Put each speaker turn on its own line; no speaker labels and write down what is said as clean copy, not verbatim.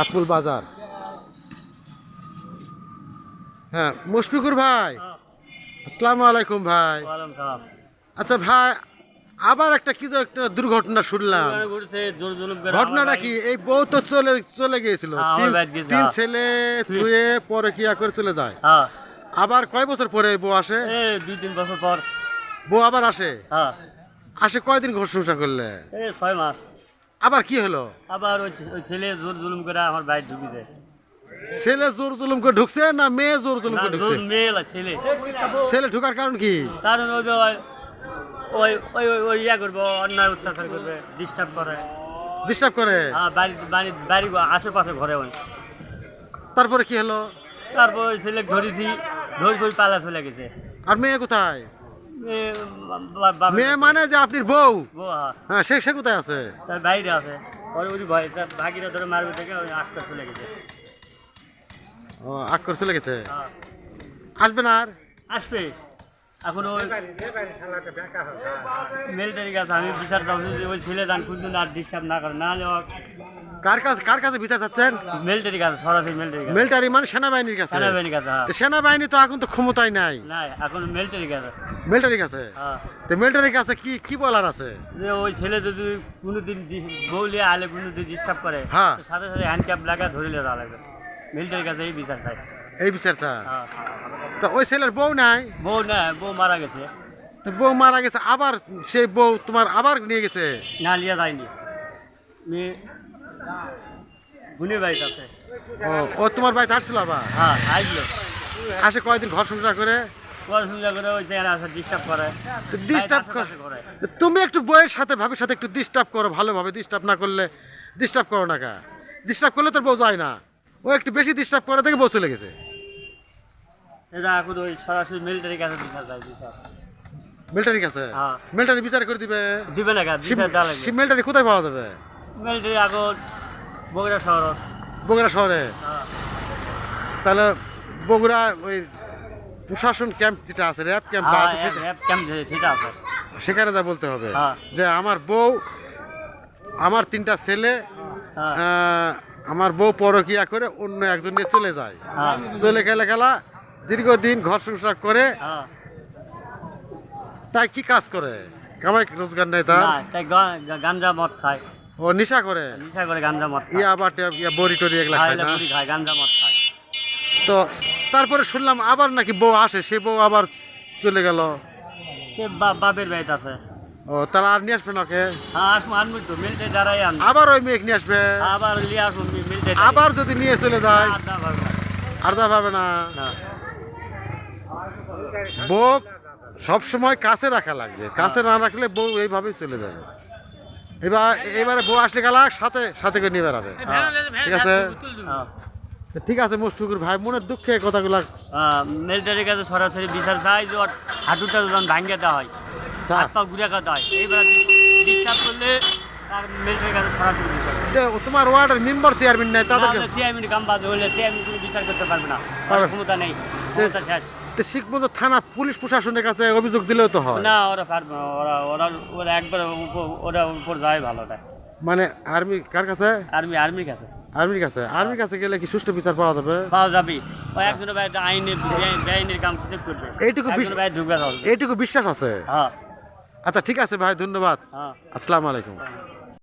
আটমুল বাজার। হ্যাঁ মুশফিকুর ভাই, আসসালামু আলাইকুম ভাই। আচ্ছা ভাই, আবার একটা কি যেন একটা দুর্ঘটনা শুনলাম, ঘটনাটা কি? এই বউ তো চলে গিয়েছিল, তিন ছেলে থুয়ে পরে কি করে চলে যায়, আবার কয় বছর পরে বউ আসে?
2-3 বছর পর
বউ আবার আসে? আসে কয়দিন ঘর সংসার করলে?
6 মাস।
আবার কি হলো?
আবার ওই ছেলে জোর জুলুম করে আমার বাইরে ঢুকেছে।
ছেলে জোর জুলুম করে ঢুকছে না মেয়ে জোর জুলুম করে ঢুকছে?
ছেলে।
ছেলে ঢুকার কারণ কি?
কারণ ওই যে ওই ওই ওই ইয়া করবো, অন্যায় অত্যাচার করবে, ডিস্টার্ব করে।
ডিস্টার্ব করে?
হ্যাঁ, বাড়ি আশেপাশে ঘরে হয়।
তারপরে কি হলো?
তারপর ওই ছেলে ধরেছি, ধরে পালা চলে গেছে।
আর মেয়ে কোথায়? মেয়ে মানে যে আপনার বউ? হ্যাঁ, সে কোথায় আছে?
তার বাইরে আছে। ওই ভয় ভাগিরা ধরে মারবে থেকে ওই আটকা চলে গেছে।
ও, আগ করে চলে গেছে। আসবে না আর?
আসবে এখন। ওই মিলিটারি কাছে আমি বিচার চাচ্ছি যে ওই ছেলে দান কিন্তু আর ডিস্টার্ব না করে, না হলে
কার কাছে বিচার চাচ্ছেন?
মিলিটারি কাছে, সরাসরি মিলিটারি কাছে।
মিলিটারি মানে সেনাবাহিনীর কাছে?
সেনাবাহিনীর কাছে।
তো সেনাবাহিনী তো এখন তো ক্ষমতায় নাই।
না, এখন মিলিটারি কাছে।
মিলিটারি কাছে? তো মিলিটারির কাছে কি বলার আছে?
যে ওই ছেলে যদি কোনোদিন বউলিয়ে আলে কোনোদিন ডিস্টার্ব করে,
হ্যাঁ,
সাথে সাথে হ্যান্ডক্যাপ লাগা ধরে নিয়ে যাওয়া লাগবে। মিলিটারির কাছে এই বিচার চাই।
এই বিচার চা? তো ওই ছেলের বউ নাই?
বউ না, বউ মারা গেছে।
তো বউ মারা গেছে, আবার সেই বউ তোমার আবার নিয়ে গেছে?
না, লিয়া যায়নি। মেয়ে গুনি বাড়িতে আছে।
ও তোমার বাড়িতে আসছিল আবার?
হ্যাঁ, আইলো।
আসে কয়দিন ঘর সংসার করে?
পড়াশোনা করে ওই জায়গায় আসে, ডিস্টার্ব করে।
ডিস্টার্ব করে? তুমি একটু বউয়ের সাথে ভাবির সাথে একটু ডিস্টার্ব করো, ভালোভাবে ডিস্টার্ব না করলে। ডিস্টার্ব করো না কা? ডিস্টার্ব করলে তোর বউ যায় না, ও একটু বেশি ডিস্টার্ব করে থেকে বউ চলে গেছে।
এটা এখন ওই সরাসরি মিলিটারির কাছে বিচার চাই। বিচার
মিলিটারির কাছে?
হ্যাঁ।
মিলিটারি বিচার করে দিবে?
দিবে না, বিচার দেওয়া লাগবে।
মিলিটারি কোথায় পাওয়া যাবে?
মিলিটারি এখন বগুড়া শহর।
বগুড়া শহরে? তাহলে বগুড়া ওই প্রশাসন ক্যাম্প যেটা আছে, র্যাব ক্যাম্প আছে,
সেটা আছে,
সেখানে যা বলতে হবে যে আমার বউ, আমার 3টা ছেলে, আমার বউ পরকিয়া করে অন্য একজন নিয়ে চলে যায়। চলে গেলা দীর্ঘদিন ঘর সংসার করে, তাই কি কাজ করে? কামাই রোজগার নেই তার?
গাঞ্জা মদ খায়।
ও নেশা করে?
নেশা করে গাঞ্জা মদ খায়।
আবার বড়ি টরি এগুলা খায় না?
খায়, গাঞ্জা মদ খায়।
তো তারপরে শুনলাম আবার নাকি বউ আসে, সে বউ আবার চলে গেল।
সে বাপের বাড়িতে আছে।
ও, তারা আর নিয়ে আসবে নাকি?
হ্যাঁ, আসবো, আনবো তো, মিলিটারি দ্বারাই আনবো।
আবার ওই মেয়ে নিয়ে আসবে?
আবার নিয়ে আসবো মিলিটারি।
আবার যদি নিয়ে চলে যায়? আর দা পাবে না। বউ সবসময় কাছে রাখা লাগবে, কাছে না রাখলে বউ এইভাবেই চলে যাবে। এবারে বউ আসলে গেলা সাথে সাথে করে নিয়ে বেড়াবে। ঠিক আছে? ঠিক আছে মুশফিকুর ভাই, মনের দুঃখে কথাগুলা।
মিলিটারির কাছে সরাসরি বিচার চাই যে ওর হাঁটুটা যখন ভাঙিয়ে দেওয়া হয়, হাত পা ঘুরে কাটা হয়, এইবার ডিস্টার্ব করলে তার মিলিটারির কাছে সরাসরি বিচার।
তোমার ওয়ার্ডের মেম্বার চেয়ারম্যান নাই, তাদেরকে?
চেয়ারম্যান কাম বাজে হলে চেয়ারম্যান কোনো বিচার করতে পারবে না, ক্ষমতা নেই, ক্ষমতা শেষ।
শিখবো থানা পুলিশ প্রশাসনের কাছে অভিযোগ দিলেও তো হয়
না? ওরা পারবে না, ওরা একবার ওরা উপর যায় ভালোটা।
মানে আর্মি কার কাছে?
আর্মির কাছে।
আর্মির কাছে? আর্মির কাছে গেলে কি সুষ্ঠু বিচার পাওয়া যাবে?
পাওয়া যাবে। ওই একজনের বাইরে আইনের বেআইনের কাম চেক করবে, এইটুকু
এইটুকু বিশ্বাস আছে।
হ্যাঁ।
আচ্ছা ঠিক আছে ভাই, ধন্যবাদ।
হ্যাঁ,
আসসালামু আলাইকুম।